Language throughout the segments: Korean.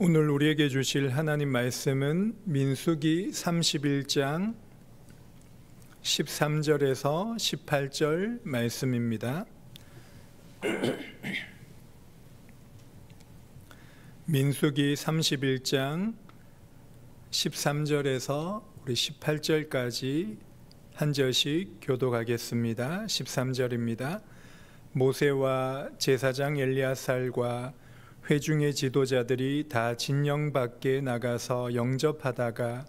오늘 우리에게 주실 하나님 말씀은 민수기 31장 13절에서 18절 말씀입니다. 민수기 31장 13절에서 우리 18절까지 한 절씩 교독하겠습니다. 13절입니다. 모세와 제사장 엘리야살과 회중의 지도자들이 다 진영 밖에 나가서 영접하다가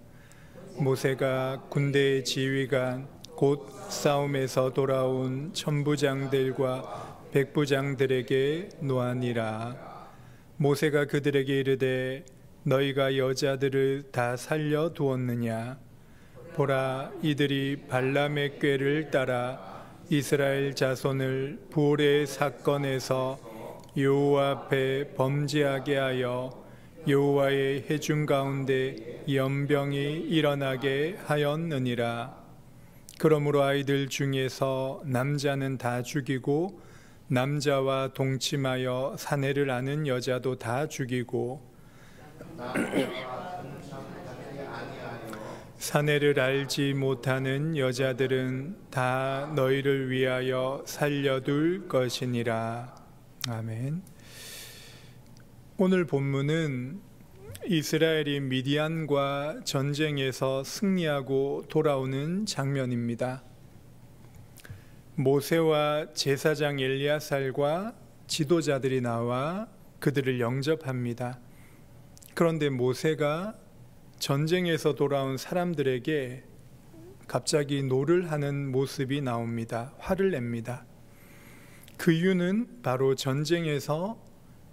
모세가 군대의 지휘관 곧 싸움에서 돌아온 천부장들과 백부장들에게 노하니라. 모세가 그들에게 이르되 너희가 여자들을 다 살려 두었느냐? 보라, 이들이 발람의 꾀를 따라 이스라엘 자손을 부올의 사건에서 여호와 앞에 범죄하게 하여 여호와의 회중 가운데 연병이 일어나게 하였느니라. 그러므로 아이들 중에서 남자는 다 죽이고 남자와 동침하여 사내를 아는 여자도 다 죽이고 사내를 알지 못하는 여자들은 다 너희를 위하여 살려둘 것이니라. 아멘. 오늘 본문은 이스라엘이 미디안과 전쟁에서 승리하고 돌아오는 장면입니다. 모세와 제사장 엘리야살과 지도자들이 나와 그들을 영접합니다. 그런데 모세가 전쟁에서 돌아온 사람들에게 갑자기 노를 하는 모습이 나옵니다. 화를 냅니다. 그 이유는 바로 전쟁에서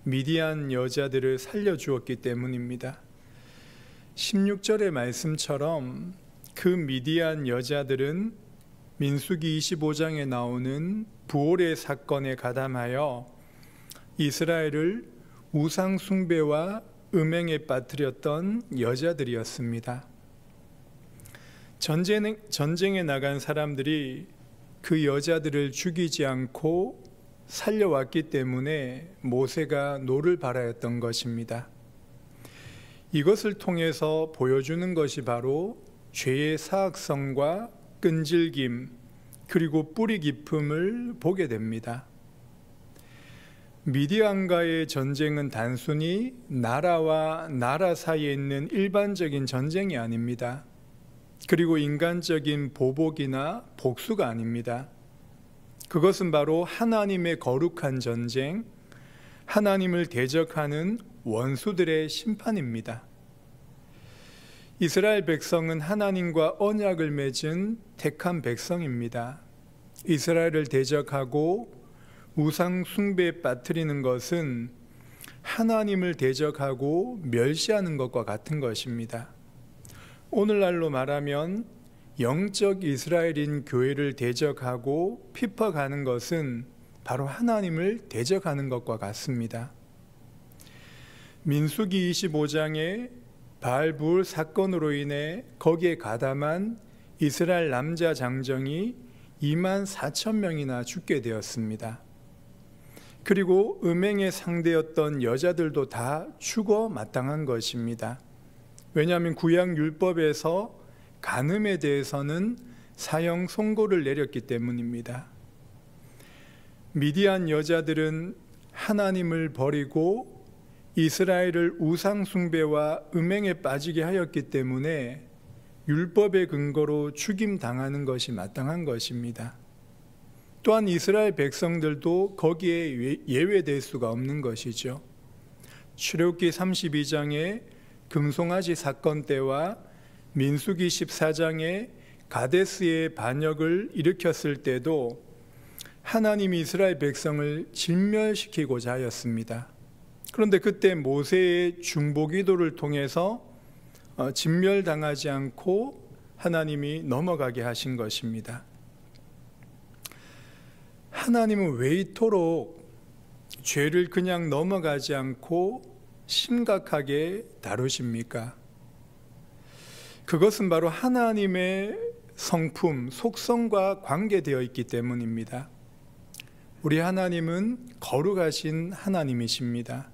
미디안 여자들을 살려주었기 때문입니다. 16절의 말씀처럼 그 미디안 여자들은 민수기 25장에 나오는 부올의 사건에 가담하여 이스라엘을 우상 숭배와 음행에 빠뜨렸던 여자들이었습니다. 전쟁에 나간 사람들이 그 여자들을 죽이지 않고 살려왔기 때문에 모세가 노를 발하였던 것입니다. 이것을 통해서 보여주는 것이 바로 죄의 사악성과 끈질김 그리고 뿌리 깊음을 보게 됩니다. 미디안과의 전쟁은 단순히 나라와 나라 사이에 있는 일반적인 전쟁이 아닙니다. 그리고 인간적인 보복이나 복수가 아닙니다. 그것은 바로 하나님의 거룩한 전쟁, 하나님을 대적하는 원수들의 심판입니다. 이스라엘 백성은 하나님과 언약을 맺은 택한 백성입니다. 이스라엘을 대적하고 우상 숭배에 빠뜨리는 것은 하나님을 대적하고 멸시하는 것과 같은 것입니다. 오늘날로 말하면 영적 이스라엘인 교회를 대적하고 핍박하는 것은 바로 하나님을 대적하는 것과 같습니다. 민수기 25장에 바알부올 사건으로 인해 거기에 가담한 이스라엘 남자 장정이 2만 4천 명이나 죽게 되었습니다. 그리고 음행의 상대였던 여자들도 다 죽어 마땅한 것입니다. 왜냐하면 구약 율법에서 간음에 대해서는 사형 선고를 내렸기 때문입니다. 미디안 여자들은 하나님을 버리고 이스라엘을 우상 숭배와 음행에 빠지게 하였기 때문에 율법의 근거로 죽임당하는 것이 마땅한 것입니다. 또한 이스라엘 백성들도 거기에 예외될 수가 없는 것이죠. 출애굽기 32장의 금송아지 사건 때와 민수기 14장에 가데스의 반역을 일으켰을 때도 하나님이 이스라엘 백성을 진멸시키고자 하였습니다. 그런데 그때 모세의 중보기도를 통해서 진멸당하지 않고 하나님이 넘어가게 하신 것입니다. 하나님은 왜 이토록 죄를 그냥 넘어가지 않고 심각하게 다루십니까? 그것은 바로 하나님의 성품, 속성과 관계되어 있기 때문입니다. 우리 하나님은 거룩하신 하나님이십니다.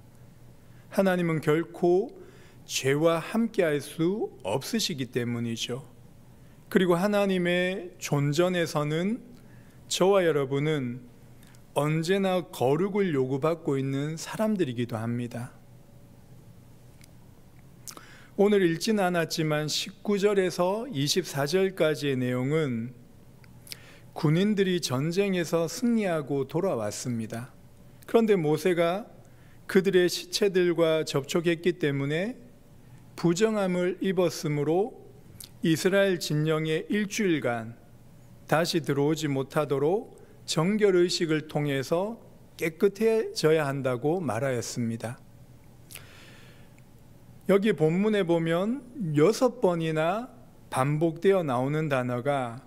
하나님은 결코 죄와 함께할 수 없으시기 때문이죠. 그리고 하나님의 존전에서는 저와 여러분은 언제나 거룩을 요구받고 있는 사람들이기도 합니다. 오늘 읽진 않았지만 19절에서 24절까지의 내용은 군인들이 전쟁에서 승리하고 돌아왔습니다. 그런데 모세가 그들의 시체들과 접촉했기 때문에 부정함을 입었으므로 이스라엘 진영에 일주일간 다시 들어오지 못하도록 정결의식을 통해서 깨끗해져야 한다고 말하였습니다. 여기 본문에 보면 6번이나 반복되어 나오는 단어가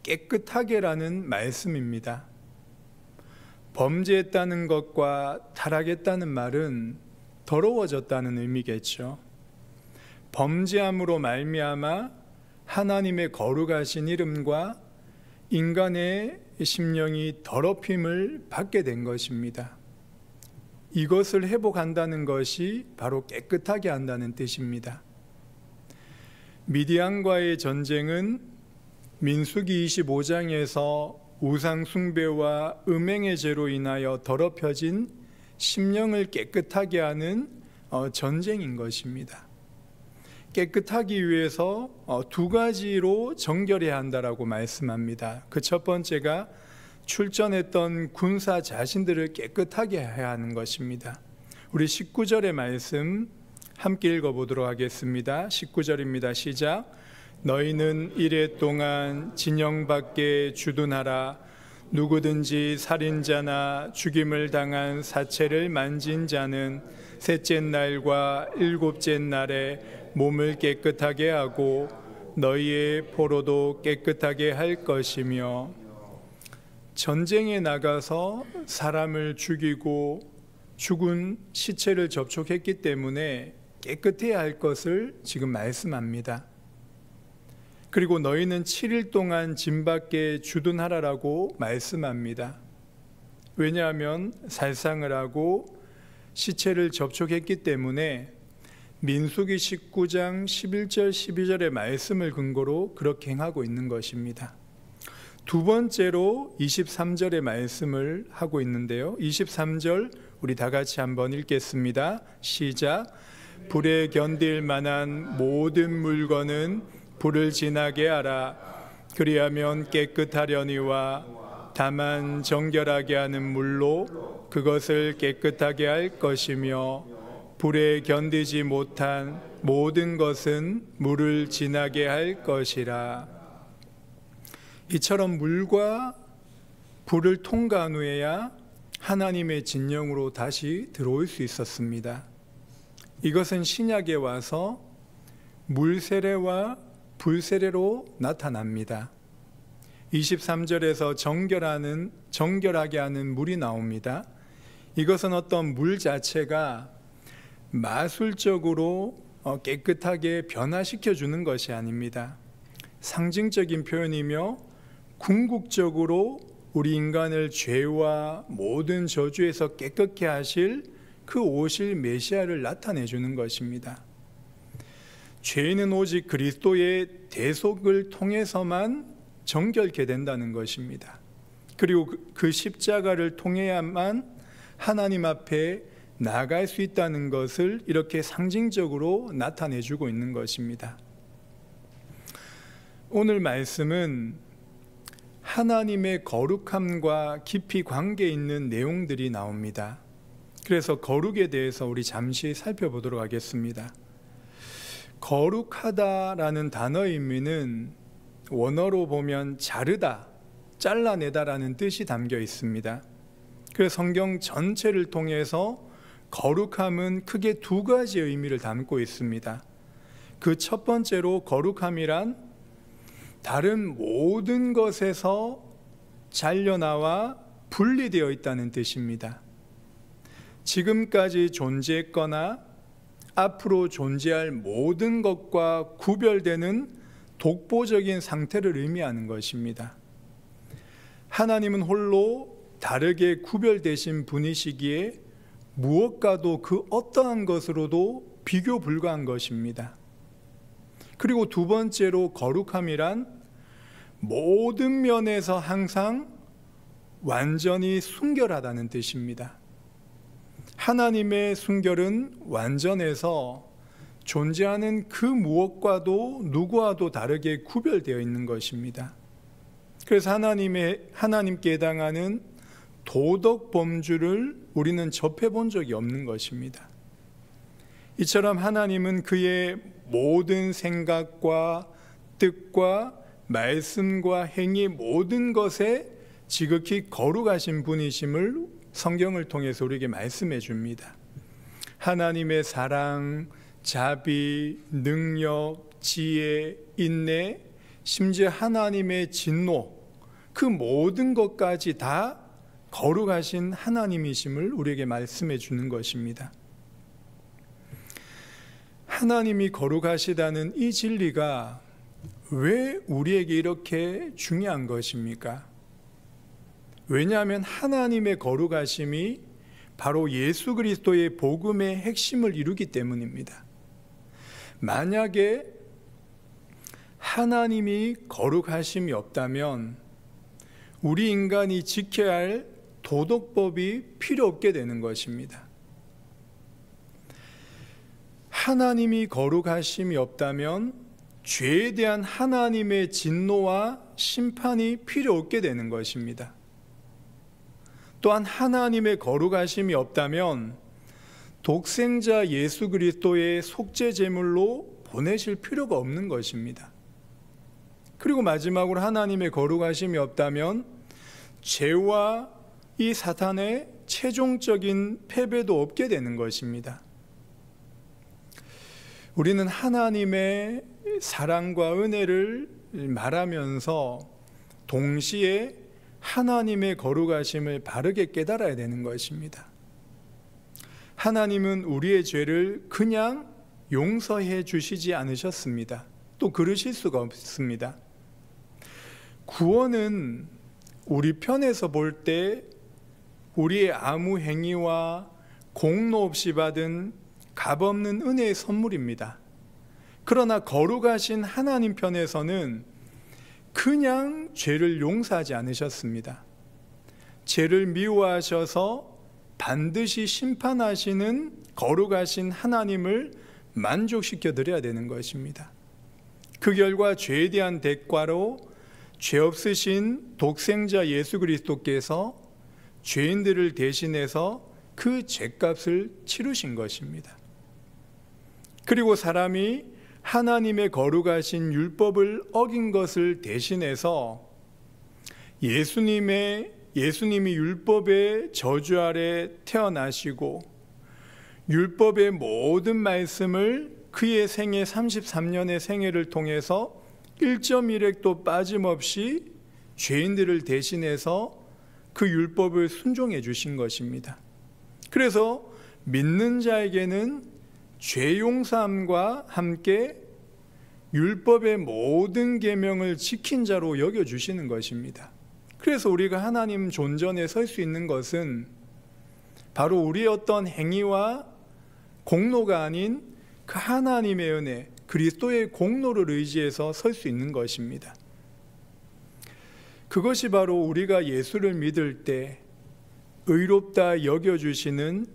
깨끗하게라는 말씀입니다. 범죄했다는 것과 타락했다는 말은 더러워졌다는 의미겠죠. 범죄함으로 말미암아 하나님의 거룩하신 이름과 인간의 심령이 더럽힘을 받게 된 것입니다. 이것을 회복한다는 것이 바로 깨끗하게 한다는 뜻입니다. 미디안과의 전쟁은 민수기 25장에서 우상 숭배와 음행의 죄로 인하여 더럽혀진 심령을 깨끗하게 하는 전쟁인 것입니다. 깨끗하기 위해서 두 가지로 정결해야 한다라고 말씀합니다. 그 첫 번째가 출전했던 군사 자신들을 깨끗하게 해야 하는 것입니다. 우리 19절의 말씀 함께 읽어보도록 하겠습니다. 19절입니다. 시작. 너희는 이레 동안 진영 밖에 주둔하라. 누구든지 살인자나 죽임을 당한 사체를 만진 자는 셋째 날과 일곱째 날에 몸을 깨끗하게 하고 너희의 포로도 깨끗하게 할 것이며, 전쟁에 나가서 사람을 죽이고 죽은 시체를 접촉했기 때문에 깨끗해야 할 것을 지금 말씀합니다. 그리고 너희는 7일 동안 진 밖에 주둔하라라고 말씀합니다. 왜냐하면 살상을 하고 시체를 접촉했기 때문에 민수기 19장 11절 12절의 말씀을 근거로 그렇게 행하고 있는 것입니다. 두 번째로 23절의 말씀을 하고 있는데요. 23절 우리 다 같이 한번 읽겠습니다. 시작. 불에 견딜 만한 모든 물건은 불을 지나게 하라. 그리하면 깨끗하려니와 다만 정결하게 하는 물로 그것을 깨끗하게 할 것이며, 불에 견디지 못한 모든 것은 물을 지나게 할 것이라. 이처럼 물과 불을 통과한 후에야 하나님의 진영으로 다시 들어올 수 있었습니다. 이것은 신약에 와서 물세례와 불세례로 나타납니다. 23절에서 정결하게 하는 물이 나옵니다. 이것은 어떤 물 자체가 마술적으로 깨끗하게 변화시켜 주는 것이 아닙니다. 상징적인 표현이며 궁극적으로 우리 인간을 죄와 모든 저주에서 깨끗게 하실 그 오실 메시아를 나타내 주는 것입니다. 죄인은 오직 그리스도의 대속을 통해서만 정결케 된다는 것입니다. 그리고 그 십자가를 통해야만 하나님 앞에 나아갈 수 있다는 것을 이렇게 상징적으로 나타내 주고 있는 것입니다. 오늘 말씀은 하나님의 거룩함과 깊이 관계 있는 내용들이 나옵니다. 그래서 거룩에 대해서 우리 잠시 살펴보도록 하겠습니다. 거룩하다라는 단어의 의미는 원어로 보면 자르다, 잘라내다라는 뜻이 담겨 있습니다. 그래서 성경 전체를 통해서 거룩함은 크게 두 가지의 의미를 담고 있습니다. 그 첫 번째로 거룩함이란 다른 모든 것에서 잘려나와 분리되어 있다는 뜻입니다. 지금까지 존재했거나 앞으로 존재할 모든 것과 구별되는 독보적인 상태를 의미하는 것입니다. 하나님은 홀로 다르게 구별되신 분이시기에 무엇과도 그 어떠한 것으로도 비교 불가한 것입니다. 그리고 두 번째로 거룩함이란 모든 면에서 항상 완전히 순결하다는 뜻입니다. 하나님의 순결은 완전해서 존재하는 그 무엇과도 누구와도 다르게 구별되어 있는 것입니다. 그래서 하나님께 해당하는 도덕 범주를 우리는 접해본 적이 없는 것입니다. 이처럼 하나님은 그의 모든 생각과 뜻과 말씀과 행위 모든 것에 지극히 거룩하신 분이심을 성경을 통해서 우리에게 말씀해 줍니다. 하나님의 사랑, 자비, 능력, 지혜, 인내, 심지어 하나님의 진노, 그 모든 것까지 다 거룩하신 하나님이심을 우리에게 말씀해 주는 것입니다. 하나님이 거룩하시다는 이 진리가 왜 우리에게 이렇게 중요한 것입니까? 왜냐하면 하나님의 거룩하심이 바로 예수 그리스도의 복음의 핵심을 이루기 때문입니다. 만약에 하나님이 거룩하심이 없다면 우리 인간이 지켜야 할 도덕법이 필요 없게 되는 것입니다. 하나님이 거룩하심이 없다면 죄에 대한 하나님의 진노와 심판이 필요 없게 되는 것입니다. 또한 하나님의 거룩하심이 없다면 독생자 예수 그리스도의 속죄 제물로 보내실 필요가 없는 것입니다. 그리고 마지막으로 하나님의 거룩하심이 없다면 죄와 이 사탄의 최종적인 패배도 없게 되는 것입니다. 우리는 하나님의 사랑과 은혜를 말하면서 동시에 하나님의 거룩하심을 바르게 깨달아야 되는 것입니다. 하나님은 우리의 죄를 그냥 용서해 주시지 않으셨습니다. 또 그러실 수가 없습니다. 구원은 우리 편에서 볼 때 우리의 아무 행위와 공로 없이 받은 값없는 은혜의 선물입니다. 그러나 거룩하신 하나님 편에서는 그냥 죄를 용서하지 않으셨습니다. 죄를 미워하셔서 반드시 심판하시는 거룩하신 하나님을 만족시켜 드려야 되는 것입니다. 그 결과 죄에 대한 대가로 죄 없으신 독생자 예수 그리스도께서 죄인들을 대신해서 그 죄값을 치르신 것입니다. 그리고 사람이 하나님의 거룩하신 율법을 어긴 것을 대신해서 예수님이 율법의 저주 아래 태어나시고 율법의 모든 말씀을 그의 생애 33년의 생애를 통해서 1.1획도 빠짐없이 죄인들을 대신해서 그 율법을 순종해 주신 것입니다. 그래서 믿는 자에게는 죄 용서함과 함께 율법의 모든 계명을 지킨 자로 여겨주시는 것입니다. 그래서 우리가 하나님 존전에 설 수 있는 것은 바로 우리의 어떤 행위와 공로가 아닌 그 하나님의 은혜, 그리스도의 공로를 의지해서 설 수 있는 것입니다. 그것이 바로 우리가 예수를 믿을 때 의롭다 여겨주시는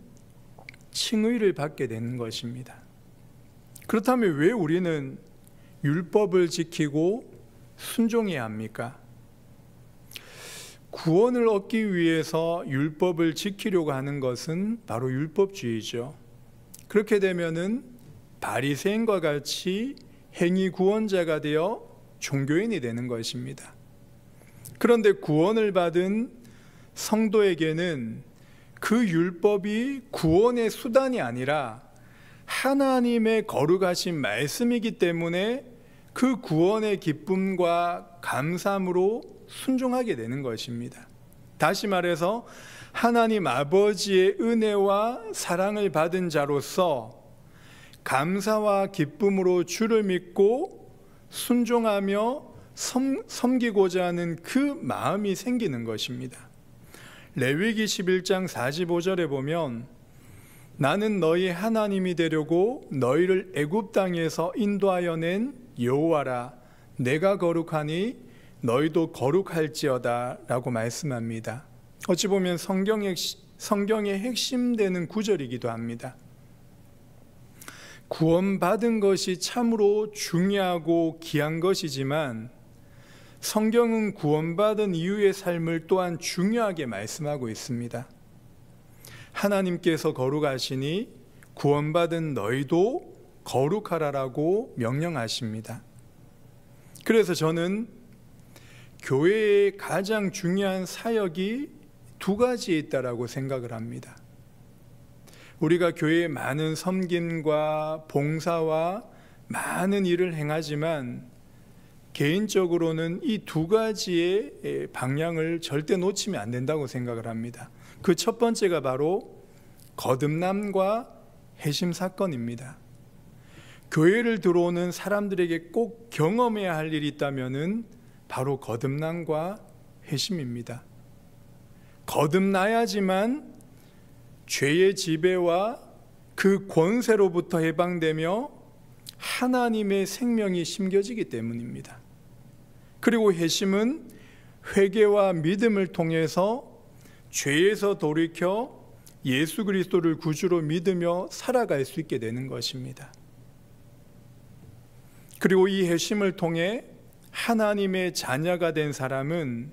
칭의를 받게 되는 것입니다. 그렇다면 왜 우리는 율법을 지키고 순종해야 합니까? 구원을 얻기 위해서 율법을 지키려고 하는 것은 바로 율법주의죠. 그렇게 되면은 바리새인과 같이 행위 구원자가 되어 종교인이 되는 것입니다. 그런데 구원을 받은 성도에게는 그 율법이 구원의 수단이 아니라 하나님의 거룩하신 말씀이기 때문에 그 구원의 기쁨과 감사함으로 순종하게 되는 것입니다. 다시 말해서 하나님 아버지의 은혜와 사랑을 받은 자로서 감사와 기쁨으로 주를 믿고 순종하며 섬기고자 하는 그 마음이 생기는 것입니다. 레위기 11장 45절에 보면 나는 너희 하나님이 되려고 너희를 애굽 땅에서 인도하여 낸 여호와라. 내가 거룩하니 너희도 거룩할지어다 라고 말씀합니다. 어찌 보면 성경의 핵심되는 구절이기도 합니다. 구원받은 것이 참으로 중요하고 귀한 것이지만 성경은 구원받은 이후의 삶을 또한 중요하게 말씀하고 있습니다. 하나님께서 거룩하시니 구원받은 너희도 거룩하라라고 명령하십니다. 그래서 저는 교회의 가장 중요한 사역이 두 가지에 있다라고 생각을 합니다. 우리가 교회에 많은 섬김과 봉사와 많은 일을 행하지만 개인적으로는 이 두 가지의 방향을 절대 놓치면 안 된다고 생각을 합니다. 그 첫 번째가 바로 거듭남과 회심 사건입니다. 교회를 들어오는 사람들에게 꼭 경험해야 할 일이 있다면은 바로 거듭남과 회심입니다. 거듭나야지만 죄의 지배와 그 권세로부터 해방되며 하나님의 생명이 심겨지기 때문입니다. 그리고 회심은 회개와 믿음을 통해서 죄에서 돌이켜 예수 그리스도를 구주로 믿으며 살아갈 수 있게 되는 것입니다. 그리고 이 회심을 통해 하나님의 자녀가 된 사람은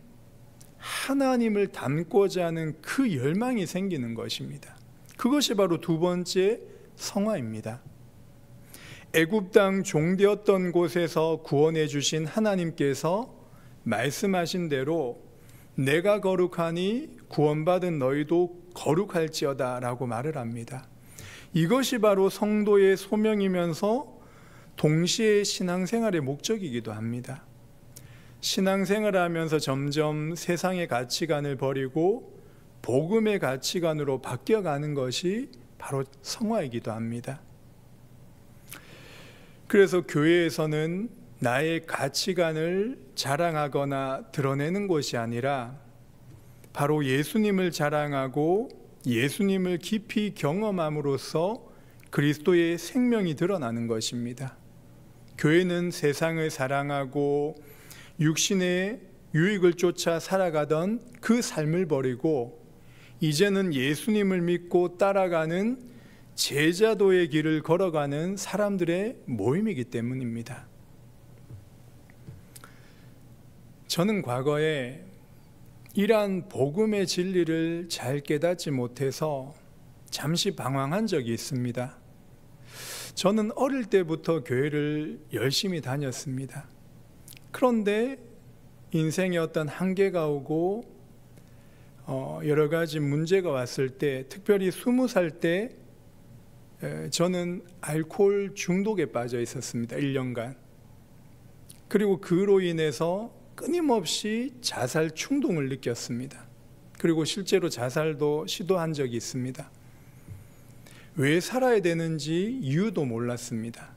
하나님을 닮고자 하는 그 열망이 생기는 것입니다. 그것이 바로 두 번째 성화입니다. 애굽 땅 종되었던 곳에서 구원해 주신 하나님께서 말씀하신 대로 내가 거룩하니 구원받은 너희도 거룩할지어다 라고 말을 합니다. 이것이 바로 성도의 소명이면서 동시에 신앙생활의 목적이기도 합니다. 신앙생활을 하면서 점점 세상의 가치관을 버리고 복음의 가치관으로 바뀌어가는 것이 바로 성화이기도 합니다. 그래서 교회에서는 나의 가치관을 자랑하거나 드러내는 것이 아니라 바로 예수님을 자랑하고 예수님을 깊이 경험함으로써 그리스도의 생명이 드러나는 것입니다. 교회는 세상을 사랑하고 육신의 유익을 쫓아 살아가던 그 삶을 버리고 이제는 예수님을 믿고 따라가는 제자도의 길을 걸어가는 사람들의 모임이기 때문입니다. 저는 과거에 이러한 복음의 진리를 잘 깨닫지 못해서 잠시 방황한 적이 있습니다. 저는 어릴 때부터 교회를 열심히 다녔습니다. 그런데 인생에 어떤 한계가 오고 여러 가지 문제가 왔을 때, 특별히 20살 때 저는 알코올 중독에 빠져 있었습니다. 1년간. 그리고 그로 인해서 끊임없이 자살 충동을 느꼈습니다. 그리고 실제로 자살도 시도한 적이 있습니다. 왜 살아야 되는지 이유도 몰랐습니다.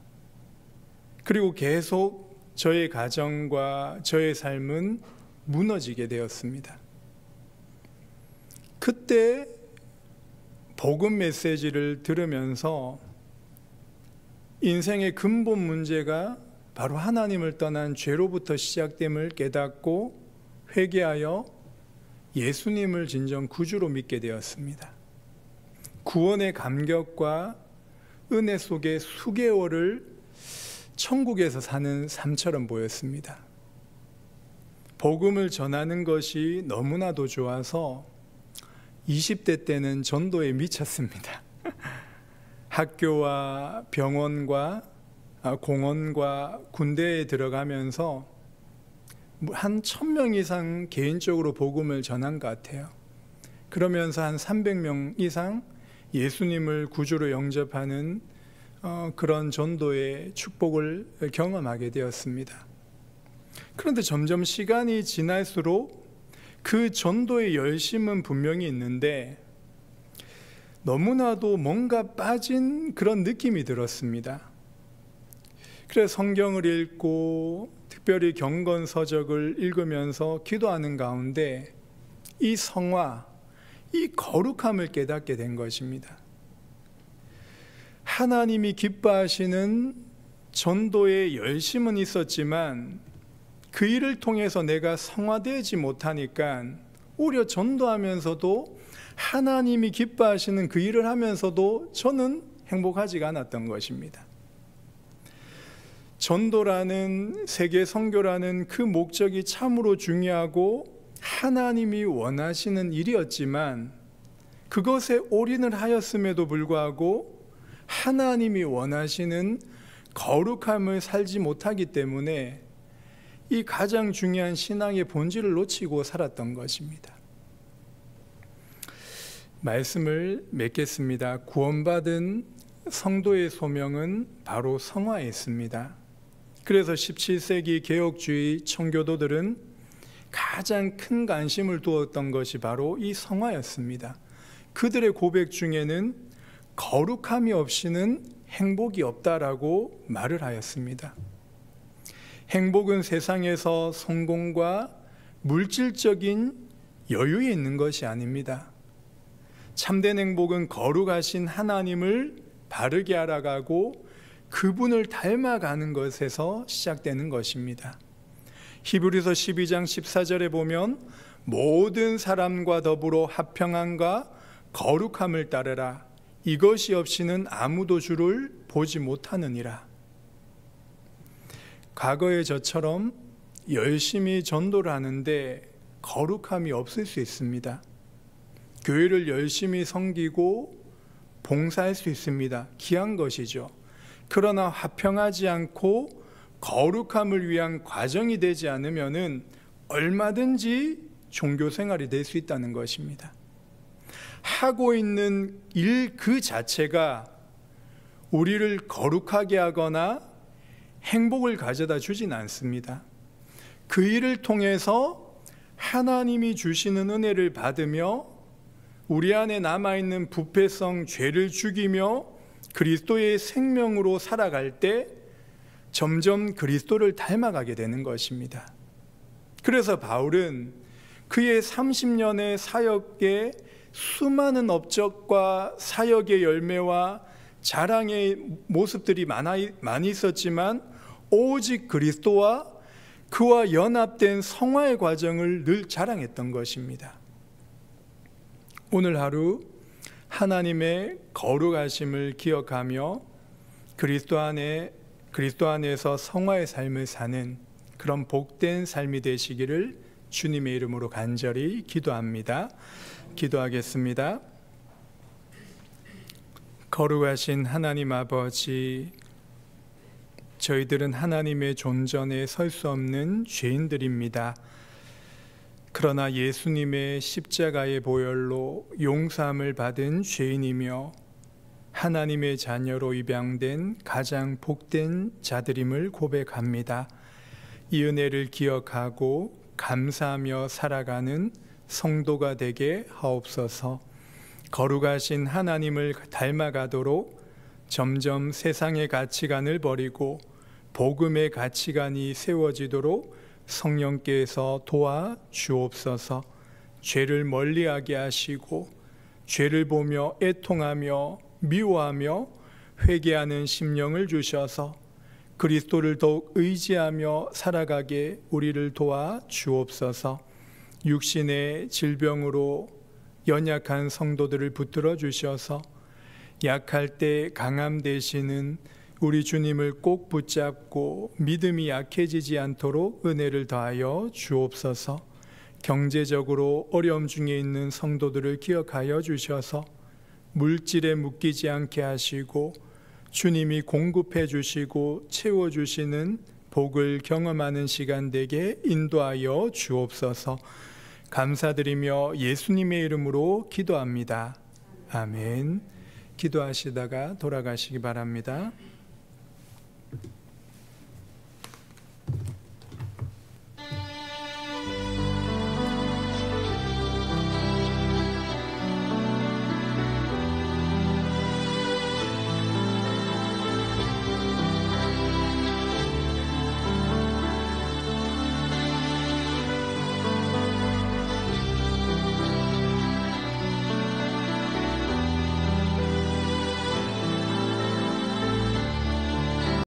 그리고 계속 저의 가정과 저의 삶은 무너지게 되었습니다. 그때 복음 메시지를 들으면서 인생의 근본 문제가 바로 하나님을 떠난 죄로부터 시작됨을 깨닫고 회개하여 예수님을 진정 구주로 믿게 되었습니다. 구원의 감격과 은혜 속에 수개월을 천국에서 사는 삶처럼 보였습니다. 복음을 전하는 것이 너무나도 좋아서 20대 때는 전도에 미쳤습니다. 학교와 병원과 공원과 군대에 들어가면서 한 1000명 이상 개인적으로 복음을 전한 것 같아요. 그러면서 한 300명 이상 예수님을 구주로 영접하는 그런 전도의 축복을 경험하게 되었습니다. 그런데 점점 시간이 지날수록 그 전도의 열심은 분명히 있는데 너무나도 뭔가 빠진 그런 느낌이 들었습니다. 그래서 성경을 읽고 특별히 경건서적을 읽으면서 기도하는 가운데 이 성화, 이 거룩함을 깨닫게 된 것입니다. 하나님이 기뻐하시는 전도의 열심은 있었지만 그 일을 통해서 내가 성화되지 못하니까 오히려 전도하면서도 하나님이 기뻐하시는 그 일을 하면서도 저는 행복하지가 않았던 것입니다. 전도라는, 세계 선교라는 그 목적이 참으로 중요하고 하나님이 원하시는 일이었지만 그것에 올인을 하였음에도 불구하고 하나님이 원하시는 거룩함을 살지 못하기 때문에 이 가장 중요한 신앙의 본질을 놓치고 살았던 것입니다. 말씀을 맺겠습니다. 구원받은 성도의 소명은 바로 성화에 있습니다. 그래서 17세기 개혁주의 청교도들은 가장 큰 관심을 두었던 것이 바로 이 성화였습니다. 그들의 고백 중에는 거룩함이 없이는 행복이 없다라고 말을 하였습니다. 행복은 세상에서 성공과 물질적인 여유에 있는 것이 아닙니다. 참된 행복은 거룩하신 하나님을 바르게 알아가고 그분을 닮아가는 것에서 시작되는 것입니다. 히브리서 12장 14절에 보면 모든 사람과 더불어 화평함과 거룩함을 따르라. 이것이 없이는 아무도 주를 보지 못하느니라. 과거의 저처럼 열심히 전도를 하는데 거룩함이 없을 수 있습니다. 교회를 열심히 섬기고 봉사할 수 있습니다. 귀한 것이죠. 그러나 화평하지 않고 거룩함을 위한 과정이 되지 않으면은 얼마든지 종교 생활이 될 수 있다는 것입니다. 하고 있는 일 그 자체가 우리를 거룩하게 하거나 행복을 가져다 주진 않습니다. 그 일을 통해서 하나님이 주시는 은혜를 받으며 우리 안에 남아있는 부패성, 죄를 죽이며 그리스도의 생명으로 살아갈 때 점점 그리스도를 닮아가게 되는 것입니다. 그래서 바울은 그의 30년의 사역의 수많은 업적과 사역의 열매와 자랑의 모습들이 많이 있었지만 오직 그리스도와 그와 연합된 성화의 과정을 늘 자랑했던 것입니다. 오늘 하루 하나님의 거룩하심을 기억하며 그리스도 안에서 성화의 삶을 사는 그런 복된 삶이 되시기를 주님의 이름으로 간절히 기도합니다. 기도하겠습니다. 거룩하신 하나님 아버지, 저희들은 하나님의 존전에 설 수 없는 죄인들입니다. 그러나 예수님의 십자가의 보혈로 용서함을 받은 죄인이며 하나님의 자녀로 입양된 가장 복된 자들임을 고백합니다. 이 은혜를 기억하고 감사하며 살아가는 성도가 되게 하옵소서. 거룩하신 하나님을 닮아가도록 점점 세상의 가치관을 버리고 복음의 가치관이 세워지도록 성령께서 도와 주옵소서. 죄를 멀리하게 하시고 죄를 보며 애통하며 미워하며 회개하는 심령을 주셔서 그리스도를 더욱 의지하며 살아가게 우리를 도와 주옵소서. 육신의 질병으로 연약한 성도들을 붙들어 주셔서 약할 때 강함 되시는 우리 주님을 꼭 붙잡고 믿음이 약해지지 않도록 은혜를 더하여 주옵소서. 경제적으로 어려움 중에 있는 성도들을 기억하여 주셔서 물질에 묶이지 않게 하시고 주님이 공급해 주시고 채워 주시는 복을 경험하는 시간 되게 인도하여 주옵소서. 감사드리며 예수님의 이름으로 기도합니다. 아멘. 기도하시다가 돌아가시기 바랍니다.